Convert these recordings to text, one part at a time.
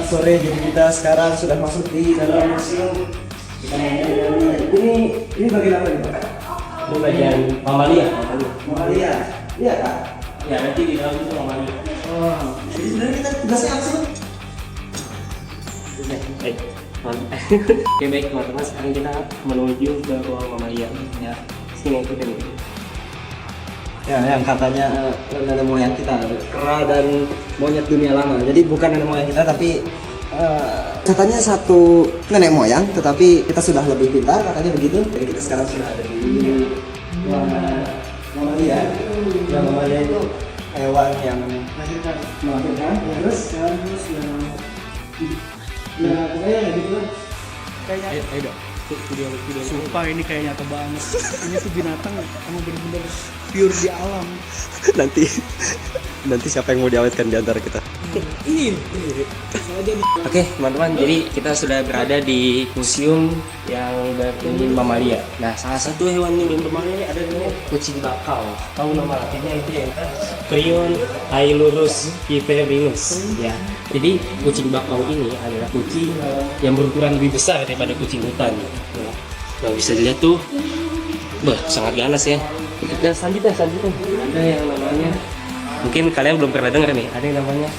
sore, jadi kita sekarang sudah masuk di dalam museum. Kita ini bagian apa nih, Pak? Ini bagian mamalia. Mamalia. Iya, Kak. Ya, nanti di dalam itu mamalia. Oh, jadi sebenarnya kita tugasnya apa sih? Oke baik teman-teman, sekarang kita menuju ke ruang mamalia. Ya, sini ikutin. Ya, yang katanya nenek moyang kita, kera dan monyet dunia lama. Jadi bukan nenek moyang kita, tapi katanya satu nenek moyang, tetapi kita sudah lebih pintar, katanya begitu. Jadi kita sekarang sudah ada di ruang mamalia. Ya, mamalia itu hewan yang melahirkan, terus yang ya pokoknya kayak gitu lah. Ayo dong. Video. Sumpah ini kayak nyata banget. Ini tuh binatang emang bener-bener pure di alam. Nanti siapa yang mau diawetkan di antara kita? Ini. Oke teman-teman, jadi kita sudah berada di museum yang berjenis mamalia. Nah, salah satu hewan yang bermamalia ini ada namanya kucing bakau. Tahu nama latinnya itu ya? Prion Ailurus viperinus. Ya, jadi kucing bakau ini adalah kucing yang berukuran lebih besar daripada kucing hutan. Nah, bisa dilihat tuh, sangat ganas ya. Dan selanjutnya ada yang namanya, mungkin kalian belum pernah dengar nih, ada yang namanya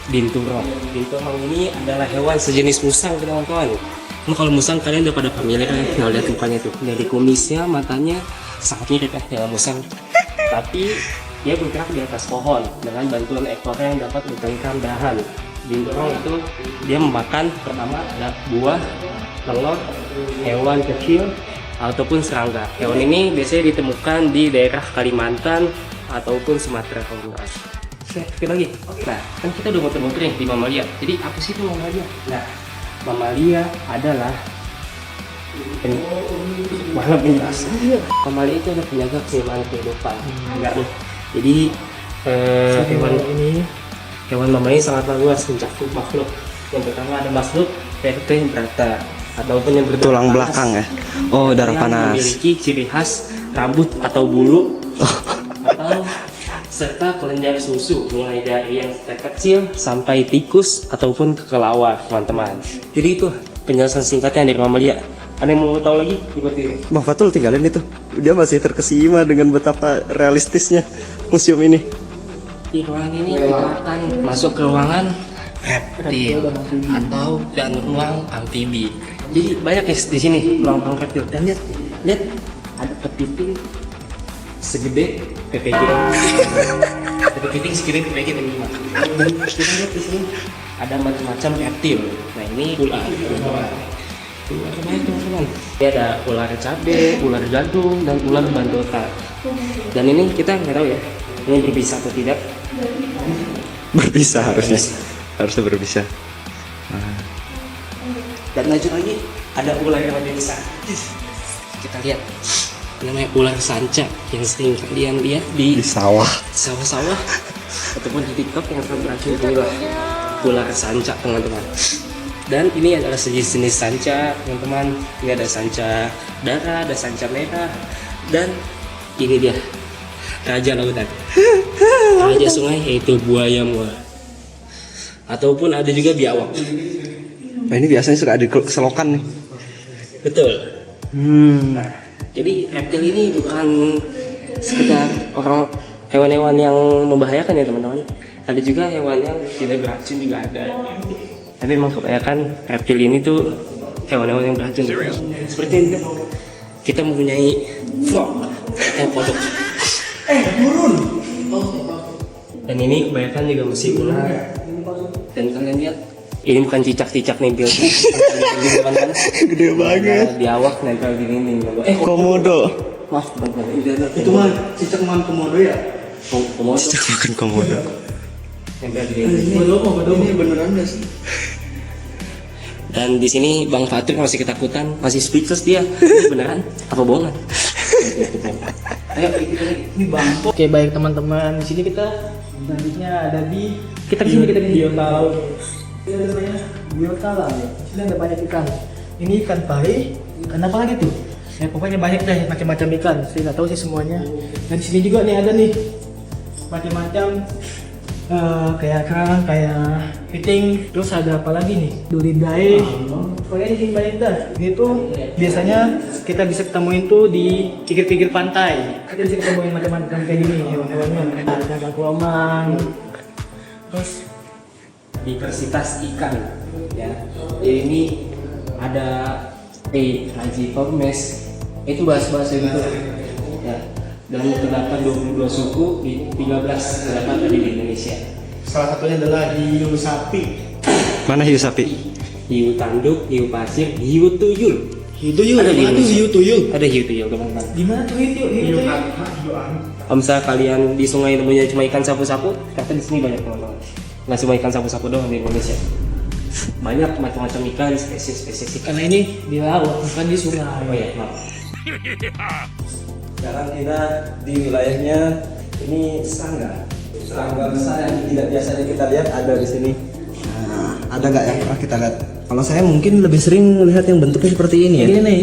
binturong. Binturong ini adalah hewan sejenis musang teman-teman. Nah, kalau musang kalian udah pada familiar ya, lihat mukanya tuh, dari kumisnya, matanya sangat mirip ya dengan musang. Tapi dia bergerak di atas pohon dengan bantuan ekornya yang dapat menggenggamkan dahan. Binturong itu dia memakan pertama ada buah, telur, hewan kecil ataupun serangga. Hewan ini biasanya ditemukan di daerah Kalimantan ataupun Sumatera Utara. Sekali lagi. Nah, kan kita udah muter-muter nih di mamalia. Jadi apa sih itu mamalia? Nah, mamalia adalah mana penjelasan? Mamalia itu adalah penjaga keseimbangan kehidupan. Enggak nih. Jadi hewan mamalia sangat luas mencakup makhluk. Yang pertama ada makhluk vertebrata ataupun yang bertulang belakang ya. Oh, darah panas. Memiliki ciri khas rambut atau bulu atau serta kelenjar susu, mulai dari yang kecil sampai tikus ataupun kelawar, teman-teman. Jadi itu penjelasan singkatnya dari mamalia. Ada yang mau tahu lagi? Bang Fatul tinggalin itu. Dia masih terkesima dengan betapa realistisnya museum ini. Di ruangan ini kita akan masuk ke ruangan reptil atau dan ruang amfibi. Jadi banyak ya di sini ruang reptil. Dan lihat ada kepiting segede PPG. Ada kepiting segede PPG dan lima. Dan kita lihat di sini ada macam-macam reptil. Nah, ini ular. Ular banyak teman-teman. Ini ada ular cabe, ular gadung, dan ular bandota. Dan ini kita nggak tahu ya, ini berbisa atau tidak. Berbisa harusnya berbisa. Dan lanjut lagi ada ular yang lebih besar. Kita lihat namanya ular sanca yang sering kalian lihat di sawah-sawah ataupun di TikTok yang sering beracun. Inilah ular sanca teman-teman. Dan ini adalah sejenis sanca teman-teman. Ini ada sanca darah, ada sanca merah, dan ini dia raja lautan, raja sungai, yaitu buaya muara, ataupun ada juga biawak. Nah, ini biasanya suka ada selokan nih. Betul. Nah, jadi reptil ini bukan sekedar hewan-hewan yang membahayakan ya teman-teman. Ada juga hewan yang tidak beracun juga ada. Tapi memang kebanyakan reptil ini tuh hewan-hewan yang beracun. Seperti ini kita mempunyai frog, kodok. Turun. Dan ini kebanyakan juga masih ular. Dan kalian lihat, ini bukan cicak-cicak nempel. Gede banget. Di awak nempel di dinding. Komodo. Maaf teman-teman. Itu mah cicak man komodo ya? Komodo. Cicak makan komodo. Nempel di dinding. Komodo ini beneran gak sih? Dan di sini Bang Fatur masih ketakutan, masih speechless dia. Ini beneran apa bohongan? Ayo ini Bang. Oke, baik teman-teman. Di sini kita selanjutnya ada di biota laut. Ini ada namanya biota laut. Di sini ada banyak ikan. Ini ikan pari, ikan apa lagi tuh? Ya pokoknya banyak deh macam-macam ikan. Saya nggak tahu sih semuanya. Dan di sini juga nih ada nih macam-macam kayak kerang, kayak kepiting. Terus ada apa lagi nih? Duridae. Pokoknya di sini banyak dah. Itu biasanya kita bisa ketemuin tuh di pinggir-pinggir pantai. Kita bisa ketemuin macam-macam kayak gini hewan-hewannya. Ada gaguamang. Terus diversitas ikan ya. Ini ada Haji Formes itu bahasa-bahasa gitu ya. Dan terdapat 22 suku di 13 terdapat ada di Indonesia. salah satunya adalah hiu sapi. Mana hiu sapi? Hiu tanduk, hiu pasir, hiu tuyul. Hiu tuyul, Ada di ada Indonesia. hiu tuyul. Ada hiu tuyul teman-teman. Di mana tuh hiu tuyul? Kalau misalnya kalian di sungai nemunya cuma ikan sapu-sapu, ternyata di sini banyak teman-teman. Nggak cuma ikan sapu-sapu doang di Indonesia. Banyak macam-macam ikan, spesies-spesies ikan. Karena ini di laut, bukan di sungai. Oh iya, maaf. Sekarang kita di wilayahnya ini serangga. Serangga besar yang tidak biasanya kita lihat ada di sini. Nah, ada nggak yang pernah kita lihat? Kalau saya mungkin lebih sering melihat yang bentuknya seperti ini ya. Ini nih,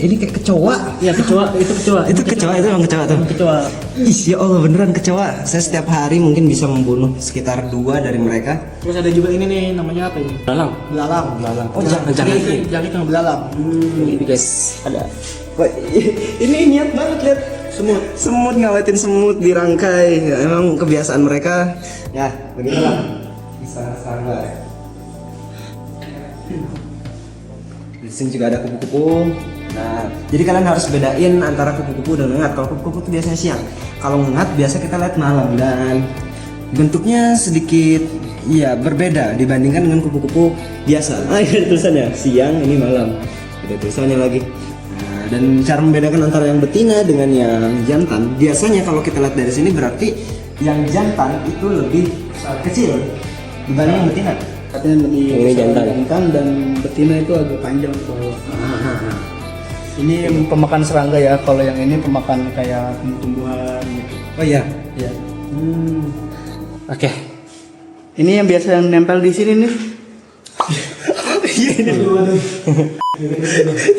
Ini kayak kecoa. Iya kecoa, itu kecoa. Itu kecoa, itu emang kecoa tuh. Kecoa. Ih, ya Allah beneran kecoa. Saya setiap hari mungkin bisa membunuh sekitar 2 dari mereka. Terus ada juga ini nih, namanya apa ini? Belalang. Belalang. Oh, jangan ini. Jangan yang belalang. Ini guys, ada. Wah, ini niat banget lihat semut ngawetin semut di rangkai. Ya, emang kebiasaan mereka. Ya, beginilah. Bisa serangga. Di sini juga ada kupu-kupu. Nah, jadi kalian harus bedain antara kupu-kupu dan ngengat. Kalau kupu-kupu itu biasanya siang. Kalau ngengat biasa kita lihat malam dan bentuknya sedikit ya berbeda dibandingkan dengan kupu-kupu biasa. Ah, ini ada tulisannya siang, ini malam. Ada tulisannya lagi. Nah, dan cara membedakan antara yang betina dengan yang jantan, biasanya kalau kita lihat dari sini berarti yang jantan itu lebih kecil dibanding yang betina. Katanya lebih Ini jantan. dan betina itu agak panjang kalau. Ini pemakan serangga ya, kalau yang ini pemakan kayak tumbuhan gitu. Oh iya. Ya. Oke. Ini yang biasa yang nempel di sini nih.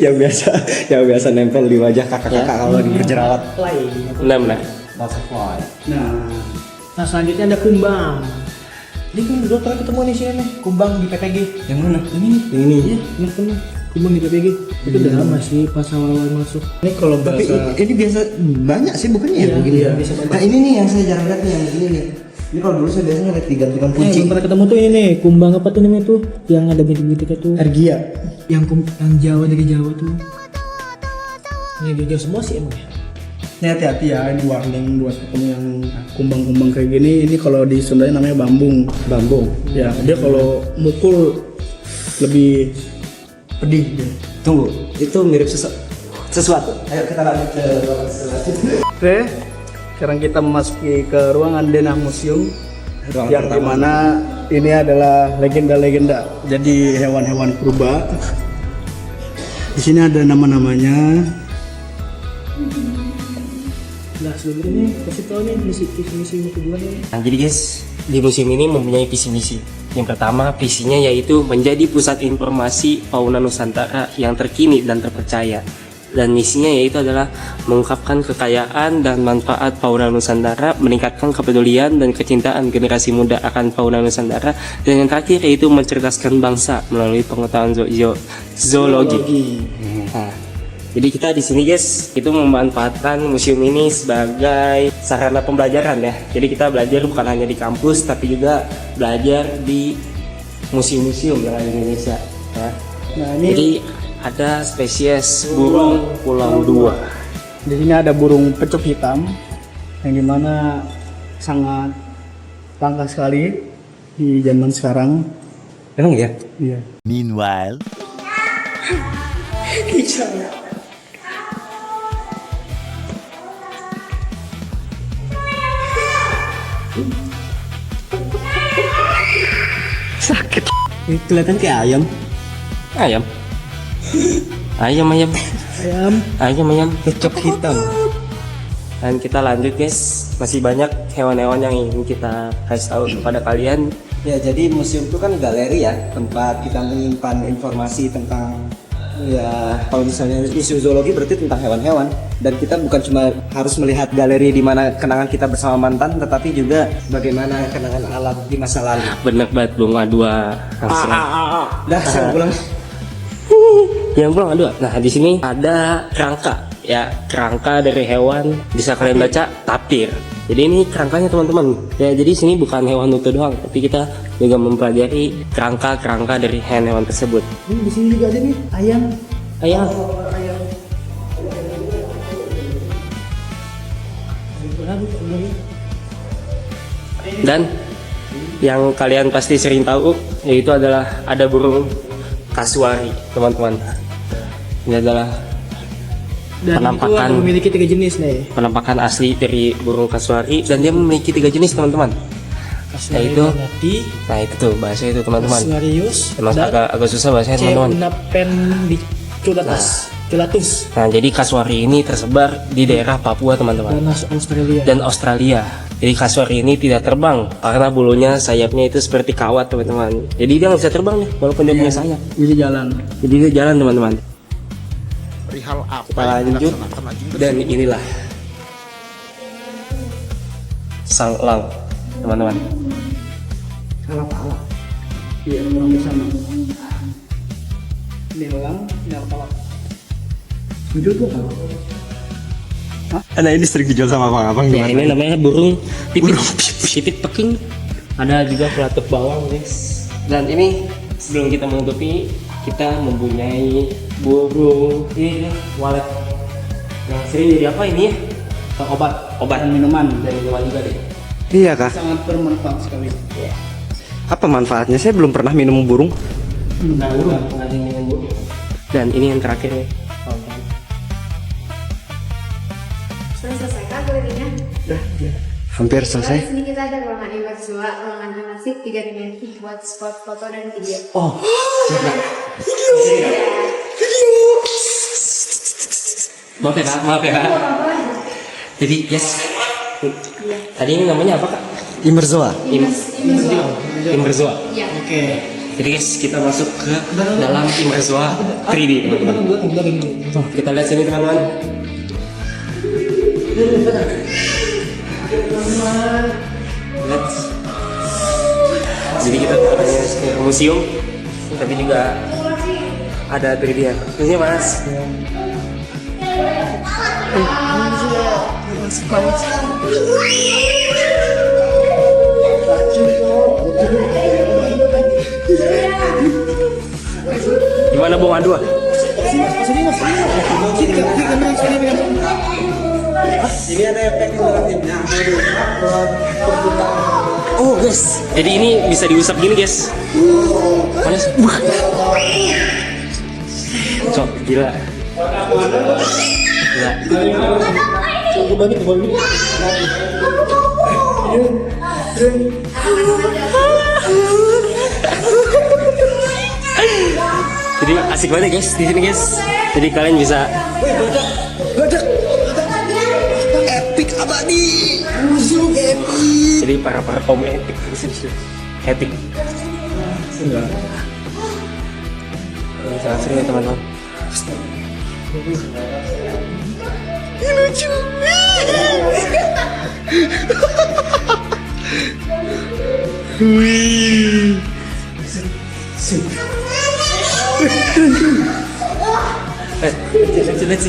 yang biasa nempel di wajah kakak-kakak kalau lagi berjerawat. Benar. Butterfly. Nah selanjutnya ada kumbang. Ini kan udah pernah ketemu di sini nih, kumbang di PPG. Yang mana? Ini iya, ini pernah kumbang di PPG. Itu udah lama sih pas awal-awal masuk. Ini kalau Tapi bahasa ini biasa banyak sih bukannya ya Iya, begini. iya, biasa banyak. Nah ini nih yang saya jarang lihat nih yang begini nih. Ini kalau dulu saya biasanya lihat digantikan kunci. yang pernah ketemu tuh ini nih, kumbang apa tuh namanya tuh? Yang ada bintik-bintiknya tuh. Ergia. Yang Jawa dari Jawa tuh. Ini Jawa semua sih emang ya. Ini hati-hati ya, ini warning buat ketemu yang kumbang-kumbang kayak gini. Ini kalau di Sundanya namanya bambung. Bambung. Ya, dia kalau mukul lebih pedih dia. Tunggu, itu mirip sesuatu. Ayo kita lanjut ke ruangan selanjutnya. Oke, sekarang kita memasuki ke ruangan denah museum Ruangan yang pertama. dimana ini adalah legenda-legenda. Jadi hewan-hewan purba. Di sini ada nama-namanya. Nah sebelum ini kasih tau nih misi kedua nih. Nah, jadi guys, di museum ini mempunyai visi misi. Yang pertama, visinya yaitu menjadi pusat informasi fauna Nusantara yang terkini dan terpercaya. Dan misinya yaitu adalah mengungkapkan kekayaan dan manfaat fauna Nusantara, meningkatkan kepedulian dan kecintaan generasi muda akan fauna Nusantara, dan yang terakhir yaitu mencerdaskan bangsa melalui pengetahuan zoologi. Nah, jadi kita di sini guys, itu memanfaatkan museum ini sebagai sarana pembelajaran ya. Jadi kita belajar bukan hanya di kampus, tapi juga belajar di museum-museum yang ada di Indonesia. Ya. Nah, ini Jadi ada spesies burung Pulau Dua. di sini ada burung pecup hitam yang dimana sangat langka sekali di zaman sekarang. Emang ya? Iya. Meanwhile, Ini kelihatan kayak ayam. Ayam. Ayam. Ayam. Kecok hitam. Dan kita lanjut guys, masih banyak hewan-hewan yang ingin kita kasih tahu kepada kalian. Ya, jadi museum itu kan galeri ya, tempat kita menyimpan informasi tentang Ya, kalau misalnya museum zoologi berarti tentang hewan-hewan, dan kita bukan cuma harus melihat galeri di mana kenangan kita bersama mantan, tetapi juga bagaimana kenangan alam di masa lalu. Bener banget bunga dua. Dah, saya pulang. Yang pulang dua. Nah di sini ada kerangka, ya kerangka dari hewan. Bisa kalian baca tapir. Jadi ini kerangkanya teman-teman. Ya jadi sini bukan hewan utuh doang, tapi kita juga mempelajari kerangka dari hewan tersebut. Ini di sini juga ada nih ayam. Ayam. Dan yang kalian pasti sering tahu yaitu adalah ada burung kasuari, teman-teman. Ini adalah Dan penampakan itu memiliki 3 jenis nih. penampakan asli dari burung kasuari, dan dia memiliki 3 jenis, teman-teman. Yaitu, nah itu tuh bahasa itu, teman-teman. Kasuarius Emang dan agak susah bahasanya, teman-teman. Ceunapendiculatus. Culatus Nah jadi kasuari ini tersebar di daerah Papua, teman-teman, dan Australia. dan Australia. Jadi kasuari ini tidak terbang karena bulunya, sayapnya itu seperti kawat, teman-teman. Jadi dia nggak bisa terbang nih walaupun dia punya sayap. Jadi jalan. Jadi dia jalan, teman-teman. Perihal apa Kita yang lanjut, dilaksanakan anjing dan inilah sang elang, teman-teman. Salah pala. Iya, hampir sama. Ini elang, ini pala. Jujur tuh apa? Nah ini sering dijual sama abang-abang Ya ini namanya burung pipit, pipit peking. Ada juga pelatuk bawang, guys. Dan ini sebelum kita menutupi, kita mempunyai burung ini walet yang sering jadi apa ini ya? Obat Dan minuman. dan minuman juga deh. Iya kah? Sangat bermanfaat sekali. Apa manfaatnya? Saya belum pernah minum burung. Nah, burung nggak ada yang minum burung. Dan ini yang terakhir nih. Sudah selesai kan kelilingnya? Hampir Di selesai. sini kita ada ruangan invasua, ruangan anasik, 3 dimensi buat spot foto dan video. Maaf ya kak, maaf ya kak. Jadi yes. Tadi ini namanya apa kak? Immerzoa. Immerzoa. Iya. Oke. Jadi guys, kita masuk ke dalam Immerzoa 3D, teman-teman. Tuh, kita lihat sini, teman-teman. Lihat. Jadi kita hanya ke museum, tapi juga ada 3D ya. Ini mas. Gimana Bung Adua? Ini ada efek interaktifnya. Oh guys, jadi ini bisa diusap gini guys. Panas. Cok, gila. Gila. Jadi asik banget guys di sini guys. Jadi kalian bisa Epic abadi. Musuh epic. jadi para kaum etik bisa di sini. Etik. Enggak. Sangat seru ya teman-teman. Lucu. Wih. Let's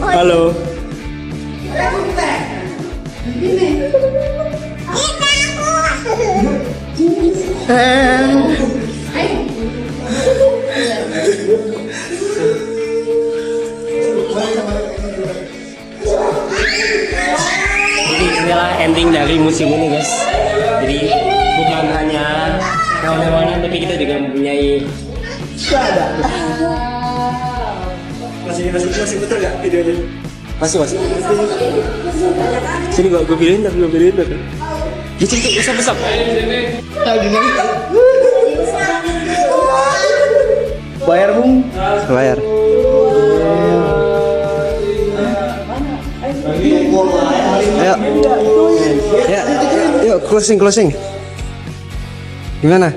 Halo. Jadi inilah ending dari museum ini guys. Jadi bukan hanya hewan-hewanan, tapi kita juga mempunyai Masih betul nggak videonya? masih. Sini gue pilihin tapi gue pilihin tapi. Ya cinta besar. Bayar Bung. Bayar. Ayo. Ya, yuk closing. Gimana?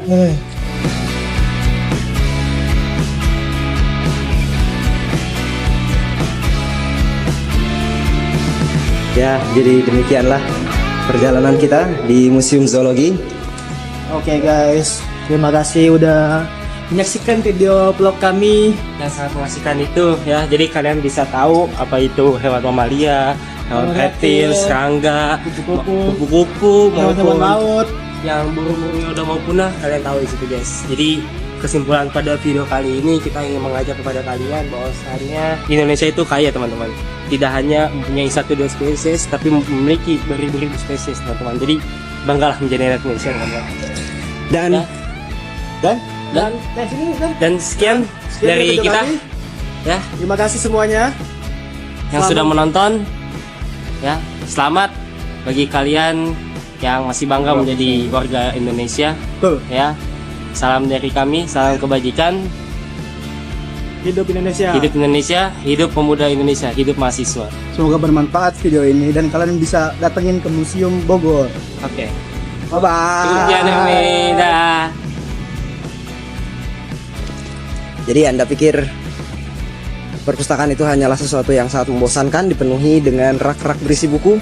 Ya, jadi demikianlah perjalanan kita di Museum Zoologi. Oke guys, terima kasih udah menyaksikan video vlog kami. Yang sangat mengasihkan itu ya, jadi kalian bisa tahu apa itu hewan mamalia, hewan reptil, serangga, kupu-kupu Hewan maupun laut. yang burung-burung yang udah mau punah, kalian tahu di situ guys. Jadi kesimpulan pada video kali ini, kita ingin mengajak kepada kalian bahwasannya Indonesia itu kaya teman-teman. Tidak hanya mempunyai 1-2 spesies, tapi memiliki beribu-ribu spesies teman-teman. Jadi banggalah menjadi rakyat Indonesia teman-teman. Dan sekian dari video kita kami. ya, Terima kasih semuanya yang sudah menonton ya. Selamat bagi kalian yang masih bangga menjadi warga Indonesia ya. Salam dari kami, salam kebajikan. Hidup Indonesia. Hidup Indonesia, hidup pemuda Indonesia, hidup mahasiswa. Semoga bermanfaat video ini dan kalian bisa datengin ke Museum Bogor. Oke. Bye-bye. Dah. Jadi Anda pikir perpustakaan itu hanyalah sesuatu yang sangat membosankan dipenuhi dengan rak-rak berisi buku?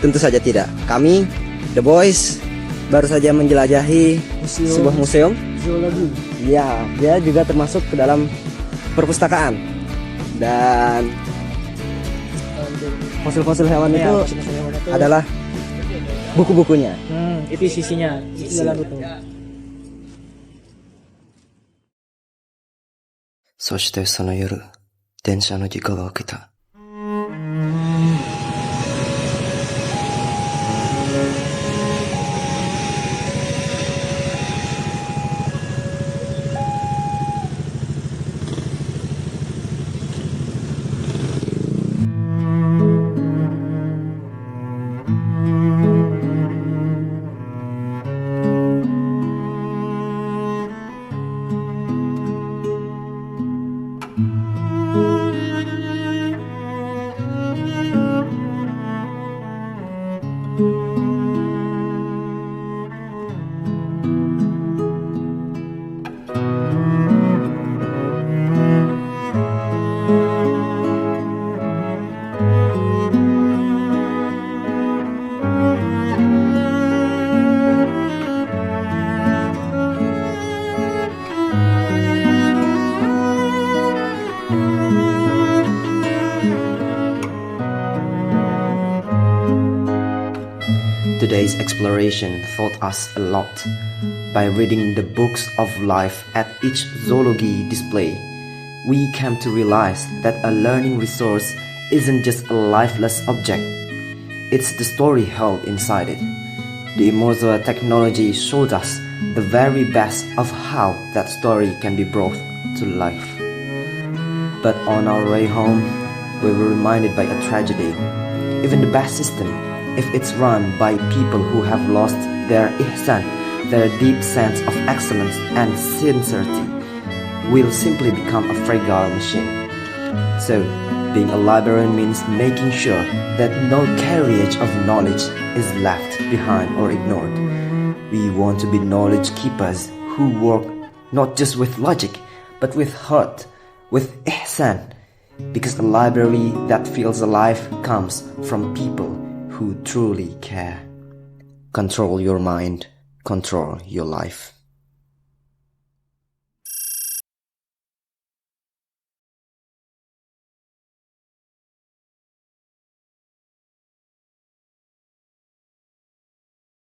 Tentu saja tidak. Kami, The Boys, baru saja menjelajahi sebuah museum. Zoologi. Ya, dia juga termasuk ke dalam perpustakaan. Dan fosil-fosil hewan itu adalah buku-bukunya. Itu sisinya. Isi dalam itu. そしてその夜、電車の事故が起きた。Today's exploration taught us a lot. By reading the books of life at each zoology display, we came to realize that a learning resource isn't just a lifeless object. It's the story held inside it. The immersive technology showed us the very best of how that story can be brought to life. But on our way home, we were reminded by a tragedy. Even the best system, if it's run by people who have lost their ihsan, their deep sense of excellence and sincerity, will simply become a fragile machine. So, being a librarian means making sure that no carriage of knowledge is left behind or ignored. We want to be knowledge keepers who work not just with logic, but with heart, with ihsan, because a library that feels alive comes from people who truly care. Control your mind, control your life.